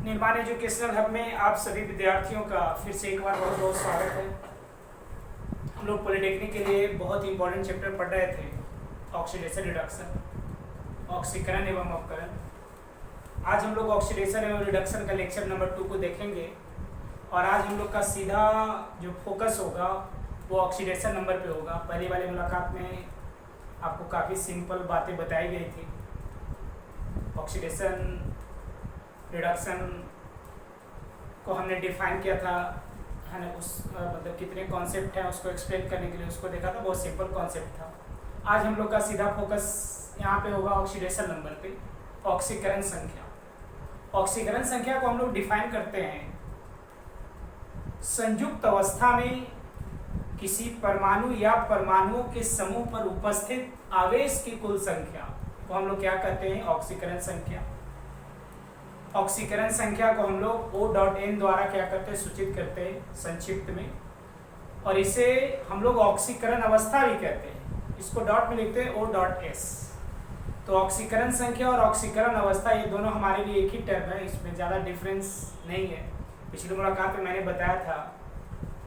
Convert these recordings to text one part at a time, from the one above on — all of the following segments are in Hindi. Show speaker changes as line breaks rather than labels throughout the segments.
निर्माण एजुकेशनल हब में आप सभी विद्यार्थियों का फिर से एक बार बहुत बहुत स्वागत है। हम लोग पॉलिटेक्निक के लिए बहुत ही इंपॉर्टेंट चैप्टर पढ़ रहे थे, ऑक्सीडेशन रिडक्शन, ऑक्सीकरण एवं अपकरण। आज हम लोग ऑक्सीडेशन एवं रिडक्शन का लेक्चर नंबर 2 को देखेंगे और आज हम लोग का सीधा जो फोकस होगा वो ऑक्सीडेशन नंबर पे होगा। पहली वाली मुलाकात में आपको काफ़ी सिंपल बातें बताई गई थी। ऑक्सीडेशन रिडक्शन को हमने डिफाइन किया था, है ना, उस मतलब कितने कॉन्सेप्ट हैं उसको एक्सप्लेन करने के लिए उसको देखा था, बहुत सिंपल कॉन्सेप्ट था। आज हम लोग का सीधा फोकस यहाँ पे होगा ऑक्सीडेशन नंबर पे, ऑक्सीकरण संख्या। ऑक्सीकरण संख्या को हम लोग डिफाइन करते हैं संयुक्त अवस्था में किसी परमाणु या परमाणुओं के समूह पर उपस्थित आवेश की कुल संख्या को हम लोग क्या कहते हैं, ऑक्सीकरण संख्या। ऑक्सीकरण संख्या को हम लोग O.N द्वारा क्या करते हैं, सूचित करते हैं संक्षिप्त में, और इसे हम लोग ऑक्सीकरण अवस्था भी कहते हैं। इसको डॉट में लिखते हैं O.S। तो ऑक्सीकरण संख्या और ऑक्सीकरण अवस्था ये दोनों हमारे लिए एक ही टर्म है, इसमें ज़्यादा डिफरेंस नहीं है। पिछली मुलाकात में मैंने बताया था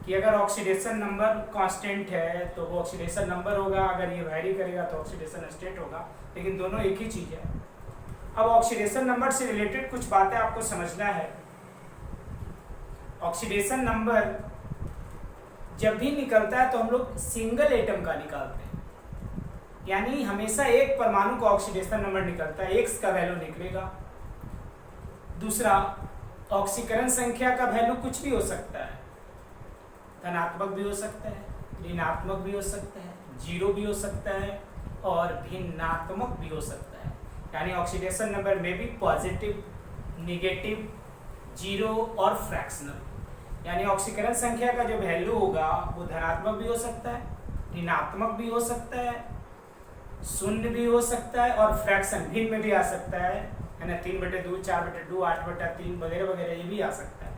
कि अगर ऑक्सीडेशन नंबर कांस्टेंट है तो वो ऑक्सीडेशन नंबर होगा, अगर ये वैरी करेगा तो ऑक्सीडेशन स्टेट होगा, लेकिन दोनों एक ही चीज़ है। अब ऑक्सीडेशन नंबर से रिलेटेड कुछ बातें आपको समझना है। ऑक्सीडेशन नंबर जब भी निकलता है तो हम लोग सिंगल एटम का निकालते हैं, यानी हमेशा एक परमाणु का ऑक्सीडेशन नंबर निकलता है, एक्स का वैल्यू निकलेगा। दूसरा, ऑक्सीकरण संख्या का वैल्यू कुछ भी हो सकता है, धनात्मक भी हो सकता है, ऋणात्मक भी हो सकता है, जीरो भी हो सकता है और भिन्नात्मक भी हो सकता है। यानी ऑक्सीडेशन नंबर में भी पॉजिटिव, नेगेटिव, जीरो और फ्रैक्शनल। यानी ऑक्सीकरण संख्या का जो वैल्यू होगा वो धनात्मक भी हो सकता है, ऋणात्मक भी हो सकता है, शून्य भी हो सकता है और फ्रैक्शन भिन्न में भी आ सकता है ना, 3/2, 4/2, 8/3 वगैरह वगैरह ये भी आ सकता है।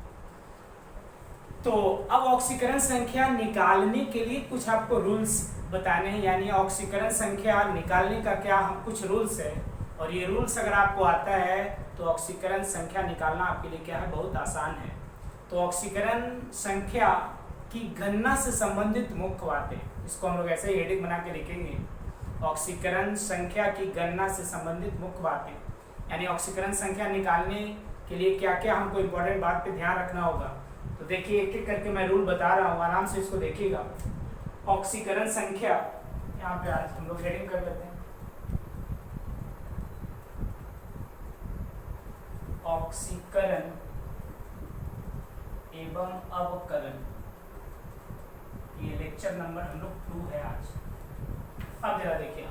तो अब ऑक्सीकरण संख्या निकालने के लिए कुछ आपको रूल्स बताने हैं, यानी ऑक्सीकरण संख्या निकालने का क्या हम कुछ रूल्स है, और ये रूल्स अगर आपको आता है तो ऑक्सीकरण संख्या निकालना आपके लिए क्या है, बहुत आसान है। तो ऑक्सीकरण संख्या की गणना से संबंधित मुख्य बातें, इसको हम लोग ऐसे ही हेडिंग बना के लिखेंगे, ऑक्सीकरण संख्या की गणना से संबंधित मुख्य बातें। यानी ऑक्सीकरण संख्या निकालने के लिए क्या क्या हमको इम्पोर्टेंट बात पे ध्यान रखना होगा। तो देखिए एक एक करके मैं रूल बता रहा हूँ, आराम से इसको देखिएगा। ऑक्सीकरण संख्या, यहाँ पे आज हम लोग हेडिंग कर लेते हैं, ऑक्सीकरण एवं अवकरण, ये लेक्चर नंबर हम लोग 2 है आज। अब जरा देखिए,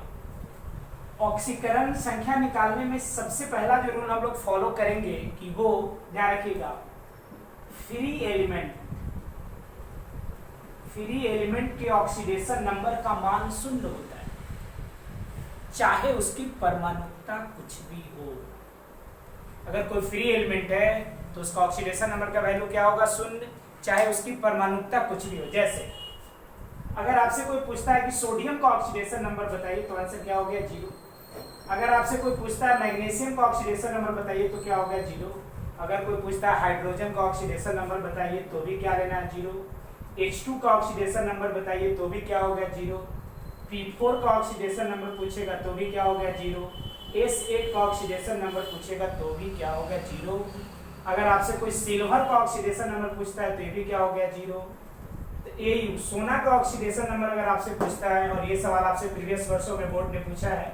ऑक्सीकरण संख्या निकालने में सबसे पहला जो रूल हम लोग फॉलो करेंगे कि वो ध्यान रखिएगा, फ्री एलिमेंट के ऑक्सीडेशन नंबर का मान 0 होता है, चाहे उसकी परमाणुता कुछ भी हो। अगर कोई फ्री एलिमेंट है तो उसका ऑक्सीडेशन नंबर का वैल्यू क्या होगा, 0, चाहे उसकी परमाणुता कुछ भी हो। जैसे अगर आपसे कोई पूछता है कि सोडियम का ऑक्सीडेशन नंबर बताइए तो आंसर क्या हो गया, 0। अगर आपसे कोई पूछता है मैग्नीशियम का ऑक्सीडेशन नंबर बताइए तो क्या हो गया, 0। अगर कोई पूछता है हाइड्रोजन का ऑक्सीडेशन नंबर बताइए तो भी क्या लेना है, 0। H2 का ऑक्सीडेशन नंबर बताइए तो भी क्या हो गया, 0। P4 का ऑक्सीडेशन नंबर पूछेगा तो भी क्या हो गया, 0। S8 का ऑक्सीडेशन नंबर पूछेगा तो भी क्या हो गया, 0। अगर आपसे कोई सिल्वर का ऑक्सीडेशन नंबर पूछता है तो ये भी क्या हो गया, 0। तो सोना का ऑक्सीडेशन नंबर अगर आपसे पूछता है, और ये सवाल आपसे प्रीवियस वर्षों में बोर्ड ने पूछा है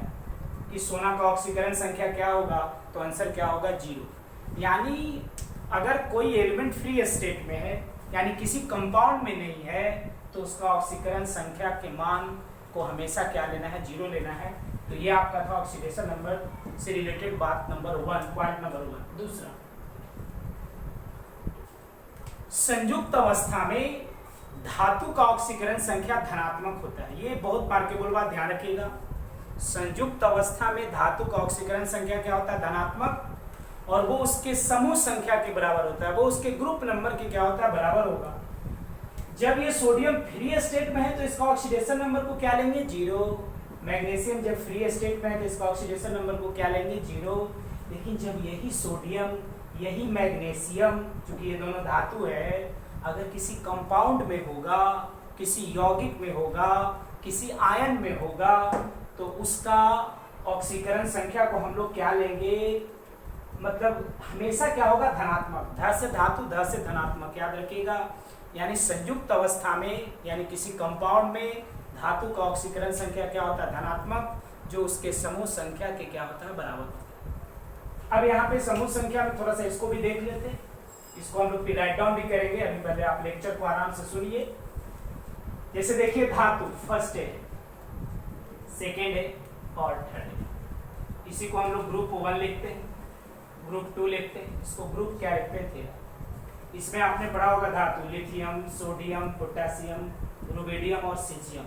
कि सोना का ऑक्सीकरण संख्या क्या होगा, तो आंसर क्या होगा, 0। यानी अगर कोई एलिमेंट फ्री स्टेट में है, यानी किसी कंपाउंड में नहीं है, तो उसका ऑक्सीकरण संख्या के मान को हमेशा क्या लेना है, 0 लेना है। तो ये आपका था ऑक्सीडेशन नंबर से रिलेटेड बात नंबर 1, पॉइंट नंबर 1। दूसरा, संयुक्त अवस्था में धातु का ऑक्सीकरण संख्या धनात्मक होता है। ये बहुत मार्केबल बात, ध्यान रखिएगा। संयुक्त अवस्था में धातु का ऑक्सीकरण संख्या क्या होता है, धनात्मक, और वो उसके समूह संख्या के बराबर होता है, वो उसके ग्रुप नंबर के क्या होता है, बराबर होगा। जब ये सोडियम फ्री स्टेट में है तो इसका ऑक्सीडेशन नंबर को क्या लेंगे, 0। मैग्नीशियम जब फ्री स्टेट में है तो इसका ऑक्सीडेशन नंबर को क्या लेंगे, 0। लेकिन जब यही सोडियम, यही मैग्नीशियम, चूंकि ये दोनों धातु है, अगर किसी कंपाउंड में होगा, किसी यौगिक में होगा, किसी आयन में होगा, तो उसका ऑक्सीकरण संख्या को हम लोग क्या लेंगे, मतलब हमेशा क्या होगा, धनात्मक। ध से धातु, ध से धनात्मक, याद रखिएगा। यानी संयुक्त अवस्था में, यानी किसी कंपाउंड में धातु का ऑक्सीकरण संख्या क्या होता है, धनात्मक, जो उसके समूह संख्या के क्या होता है, बराबर होता है। अब यहाँ पे समूह संख्या में थोड़ा सा इसको भी देख लेते हैं, इसको हम लोग राइट डाउन भी करेंगे। अभी पहले आप लेक्चर को आराम से सुनिए। जैसे देखिए धातु फर्स्ट है, सेकेंड है और थर्ड है। इसी को हम लोग ग्रुप 1 लिखते हैं, ग्रुप 2 लिखते हैं, इसको ग्रुप क्या लिखते थे। इसमें आपने पढ़ा होगा धातु लिथियम, सोडियम, पोटेशियम, रुबिडियम और सीजियम।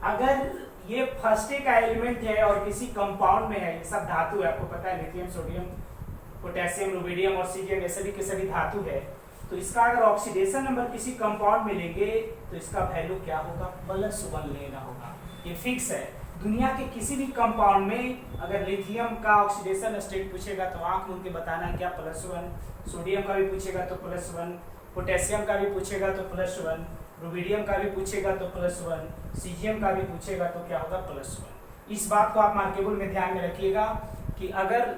अगर ये फर्स्ट का एलिमेंट है और किसी कंपाउंड में है, ये सब धातु है, आपको पता है लिथियम, सोडियम, पोटेशियम, रुबिडियम और सीजियम ये सभी के सभी धातु है, तो इसका अगर ऑक्सीडेशन नंबर किसी कंपाउंड में लेंगे तो इसका वैल्यू क्या होगा, +1 लेना होगा। ये फिक्स है। दुनिया के किसी भी कंपाउंड में अगर लिथियम का ऑक्सीडेशन स्टेट पूछेगा तो आंख मूंद के बताना है क्या, +1। सोडियम का भी पूछेगा तो +1, पोटेशियम का भी पूछेगा तो +1, रुबिडियम का भी पूछेगा तो +1, सीजियम का भी पूछेगा तो क्या होगा, +1। इस बात को आप मार्केबल में ध्यान में रखिएगा कि अगर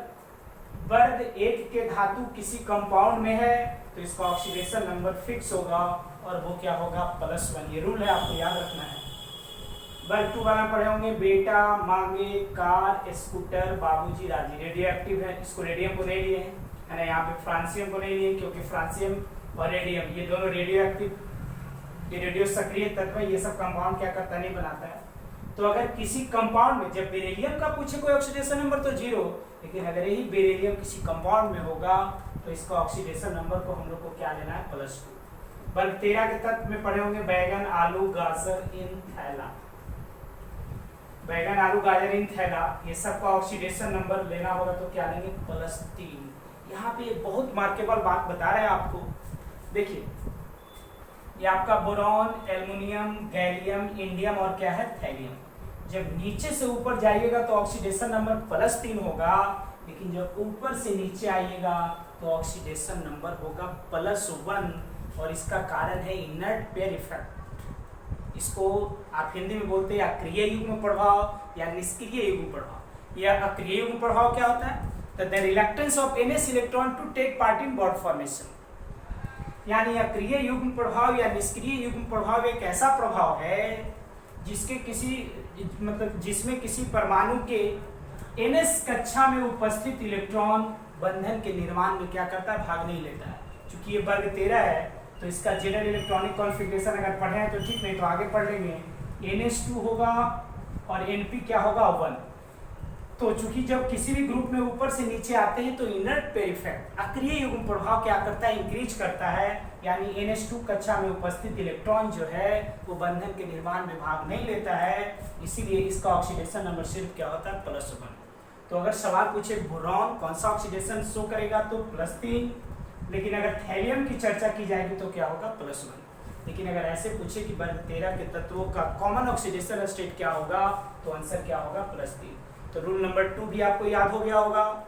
वर्ग 1 के धातु किसी कंपाउंड में है तो इसका ऑक्सीडेशन नंबर फिक्स होगा और वो क्या होगा, +1। ये रूल है, आपको याद रखना है। वर्ग 2 वाला पढ़े होंगे, बेटा मांगे कार, स्कूटर, बाबूजी राजी। रेडियो एक्टिव है, इसको रेडियम को नहीं लिए है ना, यहाँ पे फ्रांसियम को नहीं लिए, क्योंकि फ्रांसियम और रेडियम ये दोनों रेडियो एक्टिव, ये रेडियो सक्रिय तत्व, ये सब कंपाउंड क्या करता नहीं बनाता है। तो अगर किसी कंपाउंड में जब बेरिलियम का पूछे कोई ऑक्सीडेशन नंबर तो 0, लेकिन अगर यही बेरिलियम किसी कंपाउंड में होगा तो इसका ऑक्सीडेशन नंबर को हम लोग को क्या लेना है, +2। वर्ग 13 के तत्व में पढ़े होंगे, बैगन, आलू, गाजर इन थैला। बैगन, आलू, गाजर इन थैला, ये सब का ऑक्सीडेशन नंबर लेना होगा तो क्या लेंगे, +3। यहाँ पे बहुत मार्केबल बात बता रहे हैं आपको। देखिए ये आपका बोरॉन, एल्युमिनियम, गैलियम, इंडियम और क्या है, थैलियम। जब नीचे से ऊपर जाइएगा तो ऑक्सीडेशन नंबर +3 होगा, लेकिन जब ऊपर से नीचे आइएगा तो ऑक्सीडेशन नंबर होगा +1। और इसका कारण है इनर्ट पेयर इफेक्ट। इसको आप हिंदी में बोलते हैं अक्रिय युग्म प्रभाव या निष्क्रिय युग्म प्रभाव। या अक्रिय युग्म प्रभाव क्या होता है, the reluctance of NH electron to take part in bond formation. यानी अक्रिय युग्म प्रभाव या निष्क्रिय युग्म प्रभाव एक ऐसा प्रभाव है जिसके जिसमें किसी परमाणु के NS कक्षा में उपस्थित इलेक्ट्रॉन बंधन के निर्माण में क्या करता है, भाग नहीं लेता है। चूंकि ये वर्ग 13 है तो इसका जनरल इलेक्ट्रॉनिक कॉन्फ़िगरेशन अगर पढ़े हैं तो ठीक, नहीं तो आगे पढ़ लेंगे। NH2 होगा और Np क्या होगा, 1। तो चूंकि जब किसी भी ग्रुप में ऊपर से नीचे आते हैं तो इनर्ट पेयर इफेक्ट, अक्रिय युग्म प्रभाव क्या करता है, इंक्रीज करता है। यानी NH2 कक्षा में उपस्थित इलेक्ट्रॉन जो है वो बंधन के निर्माण में भाग नहीं लेता है, इसीलिए इसका ऑक्सीडेशन नंबर सिर्फ क्या होता है, +1। तो अगर सवाल पूछे बोरॉन कौन सा ऑक्सीडेशन शो करेगा तो +3, लेकिन अगर थैलियम की चर्चा की जाएगी तो क्या होगा, +1। लेकिन अगर ऐसे पूछे कि वर्ग 13 के तत्वों का कॉमन ऑक्सीडेशन स्टेट क्या होगा तो आंसर क्या होगा, +3। तो रूल नंबर 2 भी आपको याद हो गया होगा।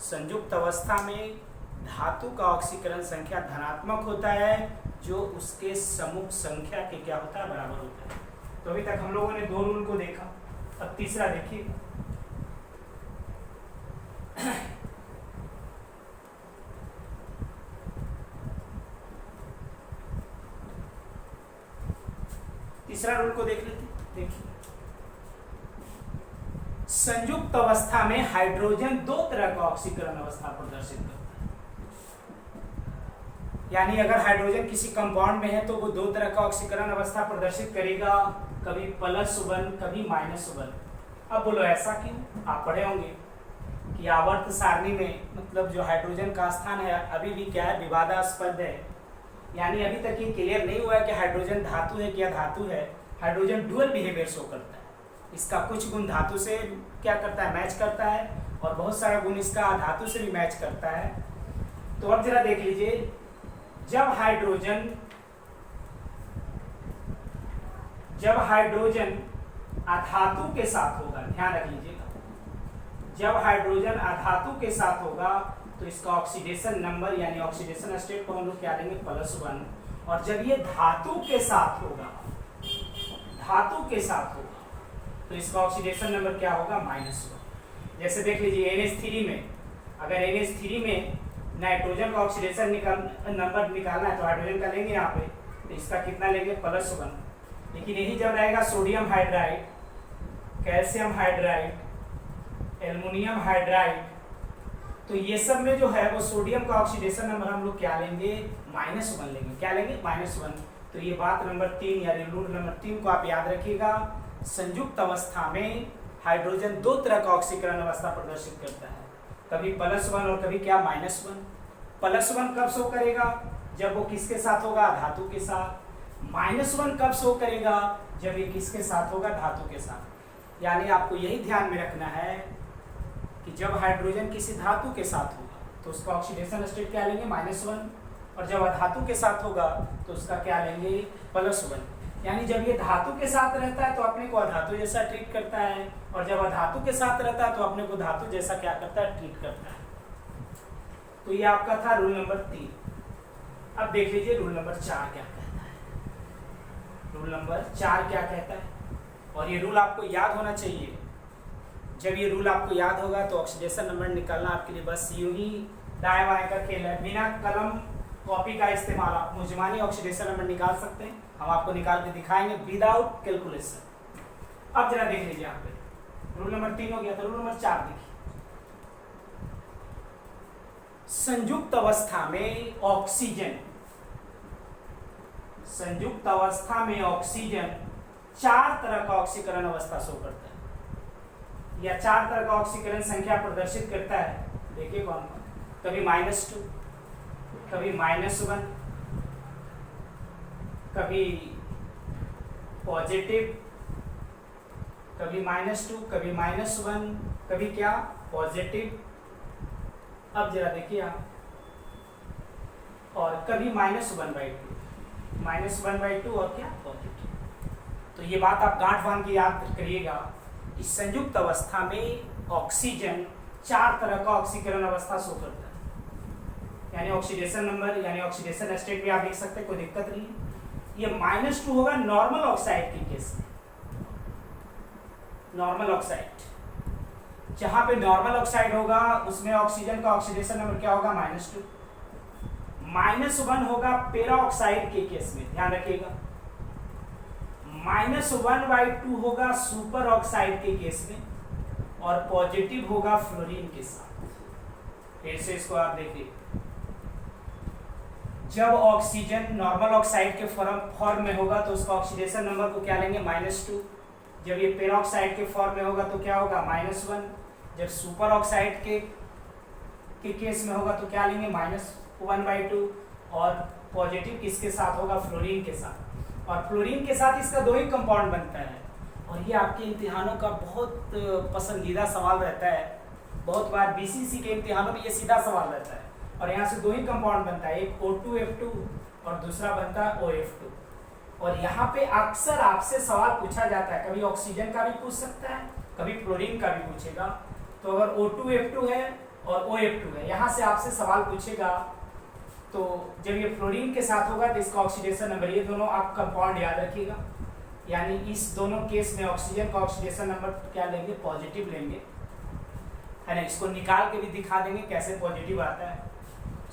संयुक्त अवस्था में धातु का ऑक्सीकरण संख्या धनात्मक होता है जो उसके समूह संख्या के क्या होता है, बराबर होता है। तो अभी तक हम लोगों ने 2 रूल को देखा, अब तीसरा देखिए। तीसरा रूल को देख लेते। देखिए संयुक्त अवस्था में हाइड्रोजन 2 तरह का ऑक्सीकरण अवस्था प्रदर्शित करता है। यानी अगर हाइड्रोजन किसी कंपाउंड में है तो वो 2 तरह का ऑक्सीकरण अवस्था प्रदर्शित करेगा, कभी +1 कभी -1। अब बोलो ऐसा क्यों, आप पढ़े होंगे कि आवर्त सारणी में मतलब जो हाइड्रोजन का स्थान है अभी भी क्या है, विवादास्पद है। यानी अभी तक ये क्लियर नहीं हुआ है कि हाइड्रोजन धातु है क्या धातु है। हाइड्रोजन डुअल बिहेवियर शो करता है, इसका कुछ गुण धातु से क्या करता है, मैच करता है, और बहुत सारा गुण इसका धातु से भी मैच करता है। तो अब जरा देख लीजिए, जब हाइड्रोजन अधातु के साथ होगा, ध्यान रख लीजिएगा, जब हाइड्रोजन अधातु के साथ होगा तो इसका ऑक्सीडेशन नंबर यानी ऑक्सीडेशन स्टेट को हम लोग क्या लेंगे +1, और जब ये धातु के साथ होगा, धातु के साथ होगा तो इसका ऑक्सीडेशन नंबर क्या होगा -1। जैसे देख लीजिए NH3 में, अगर NH3 में नाइट्रोजन का ऑक्सीडेशन नंबर निकालना है तो हाइड्रोजन का लेंगे यहाँ पे, तो इसका कितना लेंगे +1। लेकिन यही जब रहेगा sodium hydride, calcium hydride, aluminium hydride, तो ये सब में जो है वो सोडियम का ऑक्सीडेशन नंबर हम लोग क्या लेंगे -1 लेंगे। क्या लेंगे -1। तो ये बात नंबर 3 यानी रूल नंबर 3 को आप याद रखिएगा। संयुक्त अवस्था में हाइड्रोजन दो तरह का ऑक्सीकरण अवस्था प्रदर्शित करता है, कभी +1 और कभी क्या -1। +1 कब शो करेगा, जब वो किसके साथ होगा, धातु के साथ। -1 कब शो करेगा, जब ये किसके साथ होगा, धातु के साथ। यानी आपको यही ध्यान में रखना है कि जब हाइड्रोजन किसी धातु के साथ होगा तो उसका ऑक्सीडेशन स्टेट क्या लेंगे -1, और जब अधातु के साथ होगा तो उसका क्या लेंगे +1। यानी जब ये धातु के साथ रहता है तो अपने को अधातु जैसा ट्रीट करता है, और जब अधातु के साथ रहता है तो अपने को धातु जैसा क्या करता है, ट्रीट करता है। तो ये आपका था रूल नंबर 3। अब देख लीजिए रूल नंबर 4 क्या कहता है। रूल नंबर 4 क्या कहता है, और ये रूल आपको याद होना चाहिए। जब ये रूल आपको याद होगा तो ऑक्सीडेशन नंबर निकालना आपके लिए बस यूं ही दाएं बाएं का खेल है। बिना कलम कॉपी का इस्तेमाल आप मुजमानी ऑक्सीडेशन नंबर निकाल सकते हैं, हम आपको निकाल के दिखाएंगे विदाउट कैलकुलेशन। अब जरा देख लीजिए यहाँ पे रूल नंबर 3 हो गया, तो रूल नंबर 4 देखिए। संयुक्त अवस्था में ऑक्सीजन, संयुक्त अवस्था में ऑक्सीजन 4 तरह का ऑक्सीकरण अवस्था शो करता है, या 4 तरह का ऑक्सीकरण संख्या प्रदर्शित करता है। देखिए कौन कौन, कभी -2, कभी -1, कभी पॉजिटिव, कभी -2, कभी -1, कभी क्या पॉजिटिव। अब जरा देखिए आप, और कभी -1/2, -1/2 और क्या पॉजिटिव। तो ये बात आप गांठ बांध के याद करिएगा। इस संयुक्त अवस्था में ऑक्सीजन 4 तरह का ऑक्सीकरण अवस्था शो करता है, यानी ऑक्सीडेशन नंबर यानी ऑक्सीडेशन स्टेट भी आप लिख सकते हैं, कोई दिक्कत नहीं है। ये -2 होगा नॉर्मल ऑक्साइड के केस में, नॉर्मल ऑक्साइड। जहां पे नॉर्मल ऑक्साइड होगा उसमें ऑक्सीजन का ऑक्सीडेशन नंबर क्या होगा -2। -1 होगा पेरा ऑक्साइड के केस में, ध्यान रखिएगा। -1/2 होगा सुपर ऑक्साइड के केस में, और पॉजिटिव होगा फ्लोरीन के साथ। फिर से इसको आप देखिए, जब ऑक्सीजन नॉर्मल ऑक्साइड के फॉर्म में होगा तो उसका ऑक्सीडेशन नंबर को क्या लेंगे -2। जब ये पेरोक्साइड के फॉर्म में होगा तो क्या होगा -1। जब सुपर ऑक्साइड के केस में होगा तो क्या लेंगे -1/2, और पॉजिटिव किसके साथ होगा, फ्लोरीन के साथ। और फ्लोरीन के साथ इसका 2 ही कंपाउंड बनता है, और ये आपके इम्तिहानों का बहुत पसंदीदा सवाल रहता है। बहुत बार BCC के इम्तिहानों में ये सीधा सवाल रहता है, और यहाँ से 2 ही कंपाउंड बनता है, एक O2F2 और दूसरा बनता है OF2। और यहाँ पे अक्सर आपसे सवाल पूछा जाता है, कभी ऑक्सीजन का भी पूछ सकता है, कभी फ्लोरीन का भी पूछेगा। तो अगर O2F2 है और OF2 है, यहाँ से आपसे सवाल पूछेगा, तो जब ये फ्लोरीन के साथ होगा तो इसका ऑक्सीडेशन नंबर, ये दोनों आप कंपाउंड याद रखिएगा। यानी इस दोनों केस में ऑक्सीजन का ऑक्सीडेशन नंबर क्या लेंगे, पॉजिटिव लेंगे, है ना। इसको निकाल के भी दिखा देंगे कैसे पॉजिटिव आता है।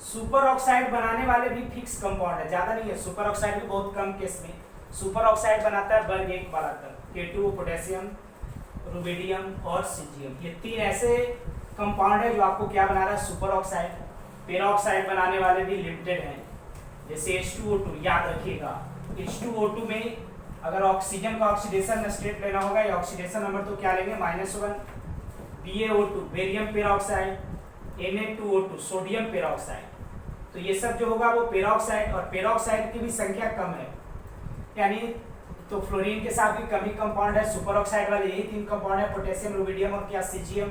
सुपर ऑक्साइड बनाने वाले भी फिक्स कंपाउंड है, ज्यादा नहीं है। सुपर ऑक्साइड भी बहुत कम केस में सुपर ऑक्साइड बनाता है वर्ग 1 वाला तक, K2, पोटेशियम, रुबिडियम और सीजियम। ये 3 ऐसे कंपाउंड है जो आपको क्या बना रहा है, सुपर ऑक्साइड। पेरोक्साइड बनाने वाले भी लिमिटेड हैं, जैसे H2O2, याद रखिएगा। H2O2 में अगर ऑक्सीजन का ऑक्सीडेशन स्टेट लेना होगा या ऑक्सीडेशन नंबर, तो क्या लेंगे -1। BaO2 barium peroxide, Na2O2 sodium peroxide. तो ये सब जो होगा वो पेरोक्साइड, और पेरोक्साइड की भी संख्या कम है, यानी तो फ्लोरीन के साथ भी कम ही कंपाउंड है। सुपर ऑक्साइड वाले यही 3 कंपाउंड है, पोटेशियम, रुबिडियम और क्या caesium.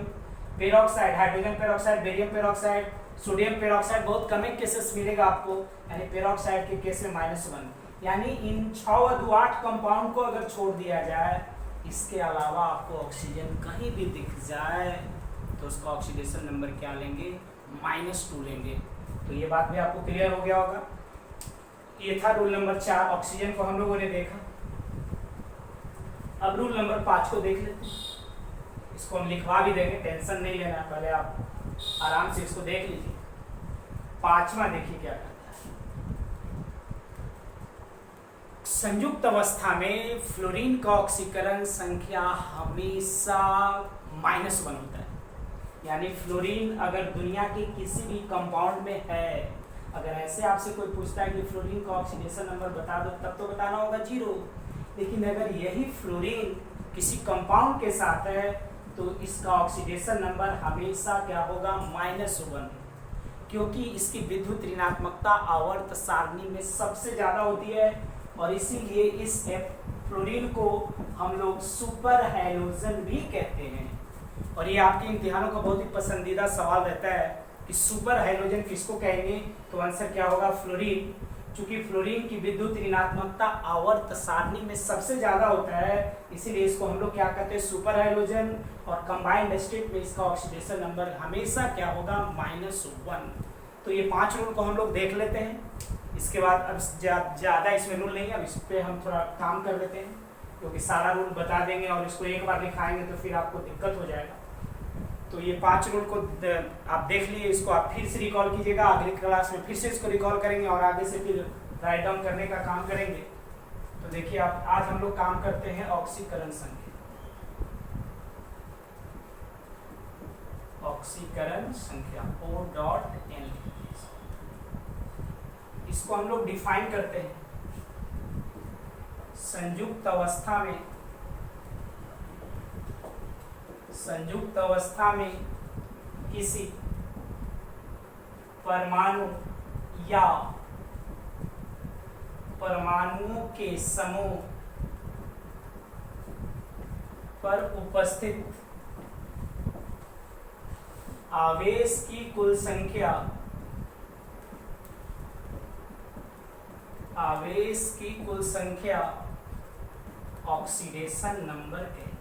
Peroxide, hydrogen peroxide, barium peroxide, sodium peroxide बहुत कम ही केसेस मिलेगा आपको, यानी पेरोक्साइड के केस में -1। यानी इन 6 और 8 कंपाउंड को अगर छोड़ दिया जाए, इसके अलावा आपको ऑक्सीजन कहीं भी दिख जाए तो उसका ऑक्सीडेशन नंबर क्या लेंगे, -2 लेंगे। तो ये बात भी आपको क्लियर हो गया होगा। ये था रूल नंबर 4, ऑक्सीजन को हम लोगों ने देखा। अब रूल नंबर 5 को देख लेते हैं। इसको हम लिखवा भी देंगे, टेंशन नहीं लेना, पहले आप आराम से इसको देख लीजिए। 5वां देखिए क्या करता है। संयुक्त अवस्था में फ्लोरीन का ऑक्सीकरण संख्या हमेशा -1 होता है। यानी फ्लोरीन अगर दुनिया के किसी भी कंपाउंड में है, अगर ऐसे आपसे कोई पूछता है कि फ्लोरीन का ऑक्सीडेशन नंबर बता दो, तब तो बताना होगा 0। लेकिन अगर यही फ्लोरीन किसी कंपाउंड के साथ है तो इसका ऑक्सीडेशन नंबर हमेशा क्या होगा, -1, क्योंकि इसकी विद्युत ऋणात्मकता आवर्त सारणी में सबसे ज़्यादा होती है और इसीलिए इस फ्लोरीन को हम लोग सुपर हैलोजन भी कहते हैं। और ये आपके इम्तिहानों का बहुत ही पसंदीदा सवाल रहता है कि सुपर हाइड्रोजन किसको कहेंगे, तो आंसर क्या होगा, फ्लोरीन। चूंकि फ्लोरीन की विद्युत ऋणात्मकता आवर्त सारणी में सबसे ज्यादा होता है, इसीलिए इसको हम लोग क्या कहते हैं, सुपर हाइड्रोजन। और कंबाइंड स्टेट में इसका ऑक्सीडेशन नंबर हमेशा क्या होगा, -1। तो ये 5 रूल को हम लोग देख लेते हैं। इसके बाद अब ज़्यादा इसमें रूल नहीं है, अब इस पर हम थोड़ा काम कर लेते हैं, क्योंकि सारा रूल बता देंगे और इसको एक बार लिखाएंगे तो फिर आपको दिक्कत हो जाएगा। तो ये 5 रूल को आप देख लिए, इसको आप फिर से रिकॉल कीजिएगा। अगली क्लास में फिर से इसको रिकॉल करेंगे और आगे से फिर राइट डाउन करने का काम करेंगे। तो देखिए आप, आज हम लोग काम करते हैं ऑक्सीकरण संख्या। ऑक्सीकरण संख्या O.N, इसको हम लोग डिफाइन करते हैं। संयुक्त अवस्था में किसी परमाणु या परमाणुओं के समूह पर उपस्थित आवेश की कुल संख्या ऑक्सीडेशन नंबर है।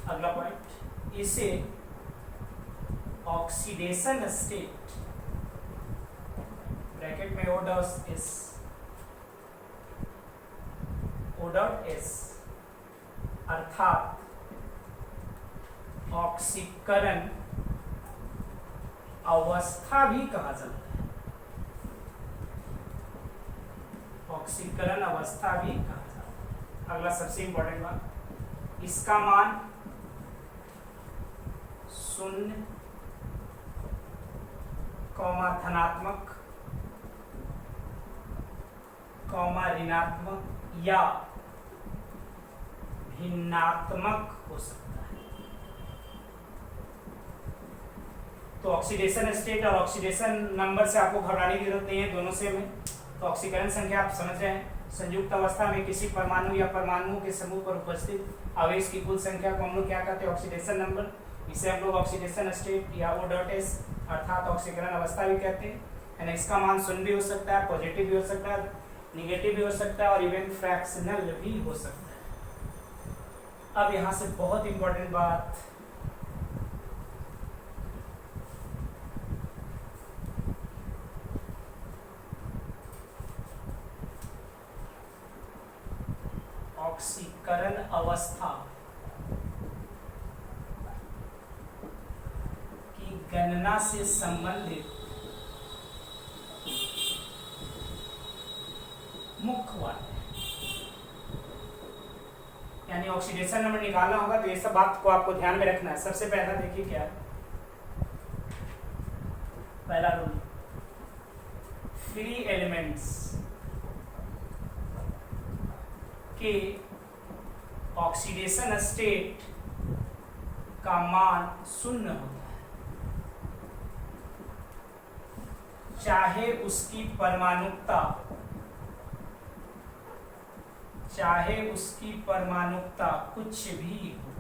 अगला पॉइंट, इसे ऑक्सीडेशन स्टेट ब्रैकेट में O.S अर्थात ऑक्सीकरण अवस्था भी कहा जाता है। ऑक्सीकरण अवस्था भी कहा जाता है। अगला सबसे इंपॉर्टेंट बात, इसका मान 0, धनात्मक, ऋणात्मक या भिन्नात्मक हो सकता है। तो ऑक्सीडेशन स्टेट और ऑक्सीडेशन नंबर से आपको घबराने की जरूरत नहीं है, दोनों सेम है। तो ऑक्सीकरण संख्या आप समझ रहे हैं, संयुक्त अवस्था में किसी परमाणु या परमाणुओं के समूह पर उपस्थित आवेश की कुल संख्या को हम लोग क्या कहते हैं, ऑक्सीडेशन नंबर। इसे हम लोग ऑक्सीडेशन स्टेट या O.S अर्थात ऑक्सीकरण अवस्था भी कहते हैं। यानी इसका मान 0 भी हो सकता है, पॉजिटिव भी हो सकता है, निगेटिव भी हो सकता है और इवन फ्रैक्शनल भी हो सकता है। अब यहाँ से बहुत इंपॉर्टेंट बात, ऑक्सीकरण अवस्था की गणना से संबंधित मुख्य बात, यानी ऑक्सीडेशन नंबर निकालना होगा तो ये सब बात को आपको ध्यान में रखना है। सबसे पहला देखिए क्या है, पहला रूल, फ्री एलिमेंट्स के ऑक्सीडेशन स्टेट का मान 0 होता है, चाहे उसकी परमाणुकता कुछ भी हो।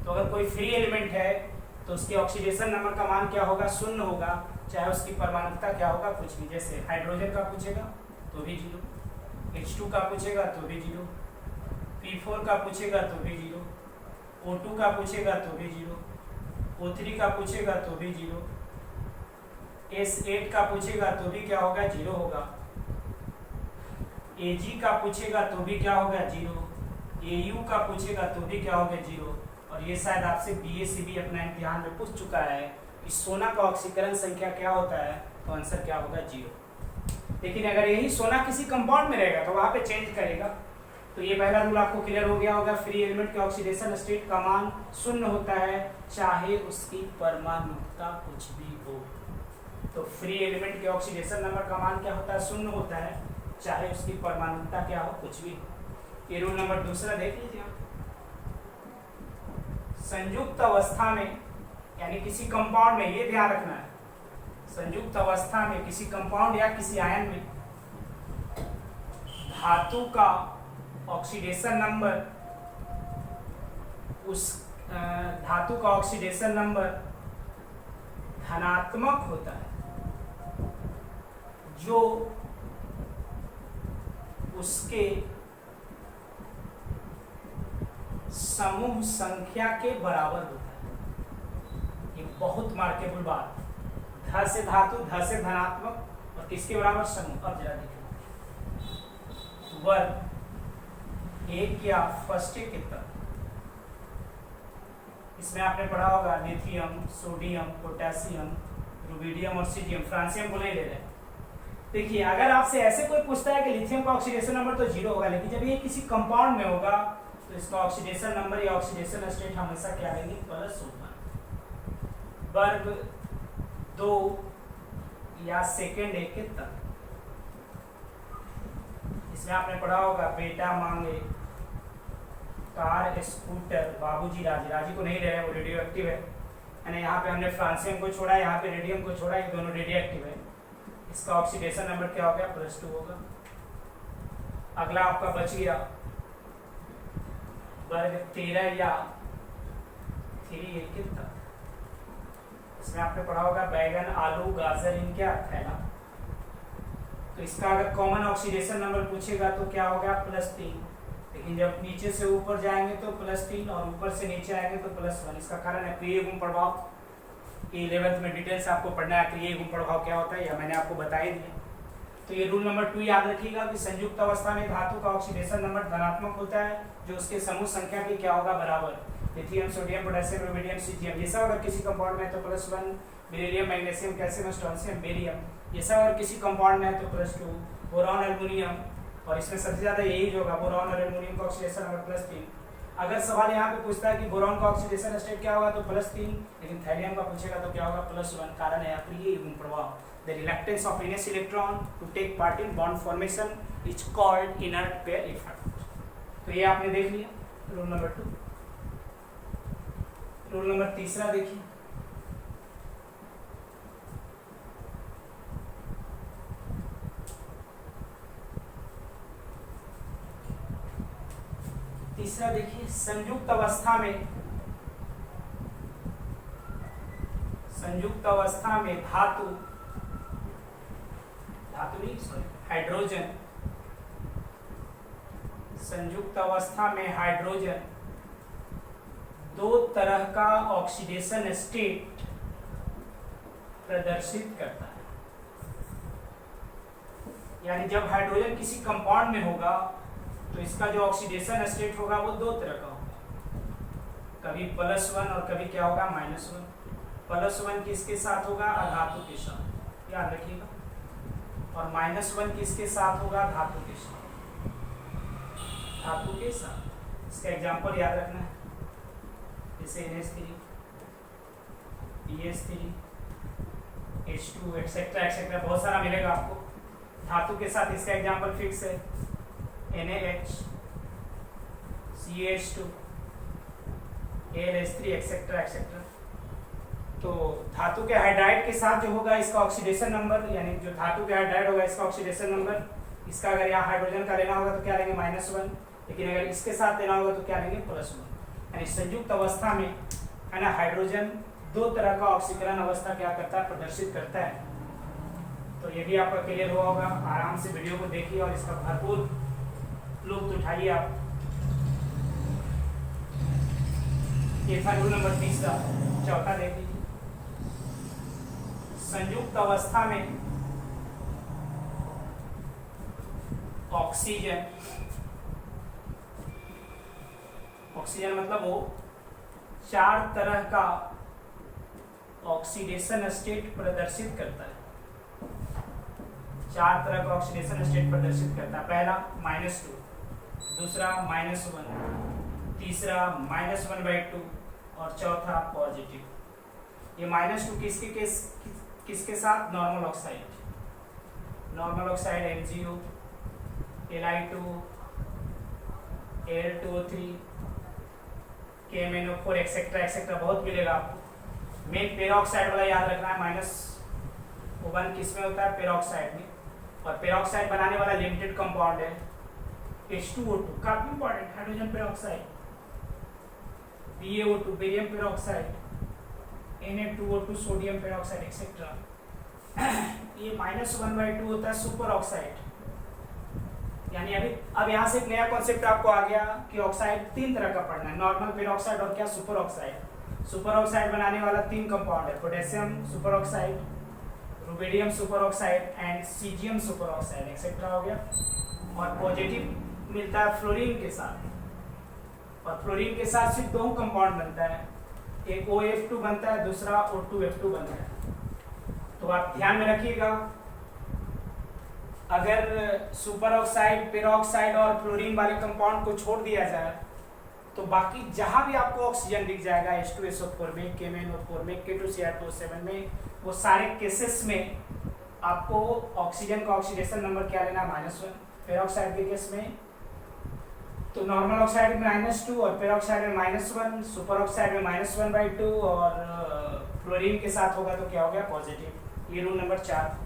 तो अगर कोई फ्री एलिमेंट है तो उसके ऑक्सीडेशन नंबर का मान क्या होगा, 0 होगा, चाहे उसकी परमाणुकता क्या होगा, कुछ भी। जैसे हाइड्रोजन का पूछेगा तो भी 0, H2 का पूछेगा तो भी 0, P4 का पूछेगा तो भी 0, O2 का पूछेगा तो भी 0, O3 का पूछेगा तो भी 0, S8 का पूछेगा तो भी क्या होगा, 0 होगा, Ag का पूछेगा तो भी क्या होगा, 0, Au का पूछेगा तो भी क्या होगा, 0। और ये शायद आपसे BACB अपना इम्तिहान में पूछ चुका है कि सोना का ऑक्सीकरण संख्या क्या होता है, तो आंसर क्या होगा, 0। लेकिन अगर यही सोना किसी कंपाउंड में रहेगा तो वहाँ पे चेंज करेगा। तो ये पहला रूल आपको क्लियर हो गया होगा। फ्री एलिमेंट के ऑक्सीडेशन स्टेट का मान 0 होता है, चाहे उसकी परमाणुता कुछ भी हो। तो फ्री एलिमेंट के ऑक्सीडेशन नंबर का मान क्या होता है, 0 होता है, चाहे उसकी परमाणुता क्या हो, कुछ भी हो। ये रूल नंबर दूसरा देख लीजिए आप। संयुक्त अवस्था में यानी किसी कंपाउंड में, ये ध्यान रखना है, संयुक्त अवस्था में किसी कंपाउंड या किसी आयन में धातु का ऑक्सीडेशन नंबर, उस धातु का ऑक्सीडेशन नंबर धनात्मक होता है जो उसके समूह संख्या के बराबर होता है। ये बहुत मार्केबल बात। ध से धातु, ध से धनात्मक और किसके बराबर, समूह। अब जरा देखो वर्ग एक या फर्स्ट कितना, इसमें आपने पढ़ा होगा लिथियम, सोडियम, पोटेशियम, रुबिडियम और सीजियम। फ्रांसियम को नहीं ले रहे। देखिए अगर आपसे ऐसे कोई पूछता है कि लिथियम का ऑक्सीडेशन नंबर तो 0 होगा, लेकिन जब ये किसी कंपाउंड में होगा तो इसका ऑक्सीडेशन नंबर या ऑक्सीडेशन स्टेट हमेशा क्या रहेंगे, +1। वर्ग 2 या सेकेंड एक तक, इसमें आपने पढ़ा होगा बेटा मांगे कार, स्कूटर, बाबूजी राजी। राजी को नहीं ले रहे, वो रेडियो एक्टिव है। यानी यहाँ पे हमने फ्रांसियम को छोड़ा, यहाँ पे रेडियम को छोड़ा, ये दोनों रेडियो एक्टिव है। इसका ऑक्सीडेशन नंबर क्या हो गया, +2 होगा। अगला आपका बच गया वर्ग 13 या 3 एक तक, इसमें आपने पढ़ा होगा बैगन, आलू, गाजर, इनके थैला। तो इसका अगर कॉमन ऑक्सीडेशन नंबर पूछेगा तो क्या होगा, +3। लेकिन जब नीचे से ऊपर जाएंगे तो +3 और ऊपर से नीचे आएंगे तो +1। इसका कारण है क्रिया गुण प्रभाव। 11th में डिटेल्स आपको पढ़ना है, क्रिया गुण प्रभाव क्या होता है, यह मैंने आपको बता ही दिया। तो ये रूल नंबर 2 याद रखिएगा कि संयुक्त अवस्था में धातु का ऑक्सीडेशन नंबर धनात्मक होता है जो उसके समूह संख्या की क्या होगा, बराबर। Lithium, sodium, potassium, rubidium, caesium, ये सब अगर किसी कंपाउंड में है तो +1। Beryllium, magnesium, calcium, strontium, barium, ये सब अगर किसी कंपाउंड में है तो +2। बोरॉन, एल्युमिनियम, और इसमें सबसे ज्यादा यही जो होगा बोरॉन और एल्युमिनियम का ऑक्सीडेशन नंबर +3। अगर सवाल यहाँ पे पूछता है कि बोरॉन का ऑक्सीडेशन स्टेट क्या होगा तो +3, लेकिन थैलियम का पूछेगा तो क्या होगा, +1। कारण है अप्रिय गुण प्रभाव। The reluctance of NS electron to take part in bond formation is called inert pair effect। तो ये आपने देख लिया रूल नंबर 2। रूल नंबर 3 देखिए। तीसरा देखिए, संयुक्त अवस्था में हाइड्रोजन, संयुक्त अवस्था में हाइड्रोजन 2 तरह का ऑक्सीडेशन स्टेट प्रदर्शित करता है। यानी जब हाइड्रोजन किसी कंपाउंड में होगा तो इसका जो ऑक्सीडेशन स्टेट होगा वो 2 तरह का होगा, कभी +1 और कभी क्या होगा, -1। +1 किसके साथ होगा, अधातु के साथ, याद रखिएगा। और -1 किसके साथ होगा, धातु के साथ, धातु के साथ। इसका एग्जांपल याद रखना है, जैसे NH3, BH3, H2 etcetera etcetera बहुत सारा मिलेगा आपको। धातु के साथ इसका एग्जांपल फिक्स है, NaH, CH2, AlH3 etcetera etcetera. तो धातु के हाइड्राइड के साथ जो होगा इसका ऑक्सीडेशन नंबर, यानी जो धातु के हाइड्राइड होगा इसका ऑक्सीडेशन नंबर, इसका अगर यहाँ हाइड्रोजन का लेना होगा तो क्या लेंगे, -1। लेकिन अगर इसके साथ लेना होगा तो क्या लेंगे, +1। यानी संयुक्त अवस्था में है ना, हाइड्रोजन 2 तरह का ऑक्सीकरण अवस्था क्या करता है, प्रदर्शित करता है। तो ये भी आपका क्लियर हुआ होगा। आराम से वीडियो को देखिए और इसका भरपूर लुत्फ उठाइए आप। ये था रूल नंबर 3। चौथा देख लीजिए, संयुक्त अवस्था में ऑक्सीजन मतलब वो 4 तरह का ऑक्सीडेशन स्टेट प्रदर्शित करता है। 4 तरह का ऑक्सीडेशन स्टेट प्रदर्शित करता है। पहला -2, दूसरा -1, तीसरा -1/2 और चौथा पॉजिटिव। ये -2 किसके साथ? Normal oxide MgO, Li2, Al2O3, KMnO4 etcetera बहुत मिलेगा आपको। में पेरोक्साइड वाला याद रखना है, -1 किस में होता है? पेरोक्साइड में। और पेरोक्साइड बनाने वाला लिमिटेड कंपाउंड है H2O2, काफी important, hydrogen peroxide, BaO2 barium peroxide, Na2O2 sodium peroxide etcetera. ये -1/2 होता है सुपर ऑक्साइड। यानी अब यहाँ से एक नया कॉन्सेप्ट आपको आ गया कि ऑक्साइड 3 तरह का पढ़ना है, नॉर्मल पेरोक्साइड और क्या? Super oxide. सुपर ऑक्साइड बनाने वाला 3 कंपाउंड है, potassium super oxide, rubidium super oxide and caesium super oxide etcetera हो गया। और पॉजिटिव मिलता है फ्लोरीन के साथ, और फ्लोरीन के साथ सिर्फ 2 कंपाउंड बनता है, एक OF2 बनता है, दूसरा O2F2 बनता है। तो आप ध्यान में रखिएगा, अगर सुपर ऑक्साइड, पेरोक्साइड और फ्लोरीन वाले कंपाउंड को छोड़ दिया जाए तो बाकी जहां भी आपको ऑक्सीजन दिख जाएगा H2SO4 में, KMnO4 में, K2Cr2O7 में, वो सारे केसेस में आपको ऑक्सीजन का ऑक्सीडेशन नंबर क्या लेना? -1। पेरोक्साइड के केस में तो नॉर्मल ऑक्साइड में -2 और पेरोक्साइड में -1, सुपर ऑक्साइड में -1/2 और फ्लोरीन के साथ होगा तो क्या हो गया? पॉजिटिव। ये रूल नंबर 4।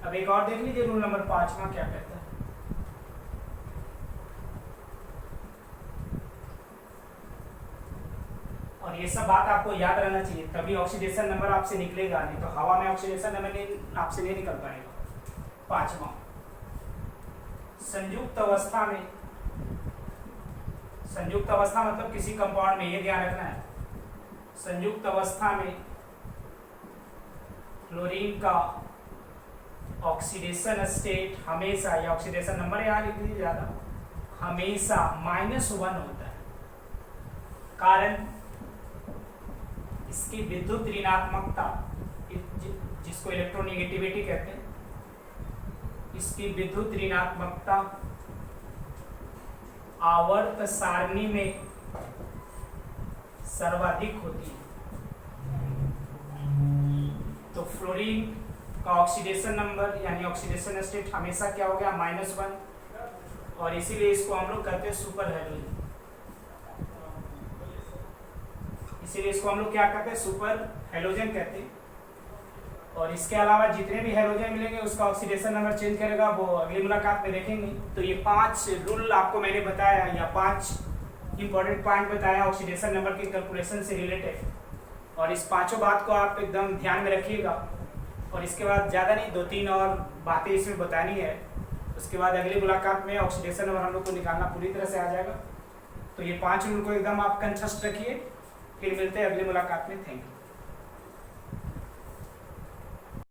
अब एक और देख लीजिए, रूल नंबर 5वां क्या कहता है। और ये सब बात आपको याद रहना चाहिए, तभी ऑक्सीडेशन नंबर आपसे निकलेगा, नहीं तो हवा में ऑक्सीडेशन नंबर आपसे नहीं निकल पाएगा। 5वां, संयुक्त अवस्था में, संयुक्त अवस्था मतलब किसी कंपाउंड में, ये ध्यान रखना है, संयुक्त अवस्था में क्लोरीन का ऑक्सीडेशन स्टेट हमेशा, या ऑक्सीडेशन नंबर यहाँ लिख लीजिए ज्यादा, हमेशा -1 होता है। कारण इसकी विद्युत ऋणात्मकता, जिसको इलेक्ट्रोनेगेटिविटी कहते हैं, इसकी विद्युत ऋणात्मकता आवर्त सारणी में सर्वाधिक होती है। तो फ्लोरीन का ऑक्सीडेशन नंबर यानी ऑक्सीडेशन स्टेट हमेशा क्या हो गया? -1, और इसीलिए इसको हम लोग कहते हैं सुपर हैलोजन। इसीलिए इसको हम लोग क्या कहते हैं? सुपर हैलोजन कहते हैं। और इसके अलावा जितने भी हैलोजन मिलेंगे उसका ऑक्सीडेशन नंबर चेंज करेगा, वो अगली मुलाकात में देखेंगे। तो ये 5 रूल आपको मैंने बताया, या 5 इंपॉर्टेंट पॉइंट बताया ऑक्सीडेशन नंबर के कैलकुलेशन से रिलेटेड, और इस 5 बात को आप एकदम ध्यान में रखिएगा। और इसके बाद ज़्यादा नहीं, 2-3 और बातें इसमें बतानी है। उसके बाद अगली मुलाकात में ऑक्सीडेशन नंबर हम लोग को निकालना पूरी तरह से आ जाएगा। तो ये 5 रूल को एकदम आप कंठस्थ रखिए। फिर मिलते हैं अगली मुलाकात में। Thank you.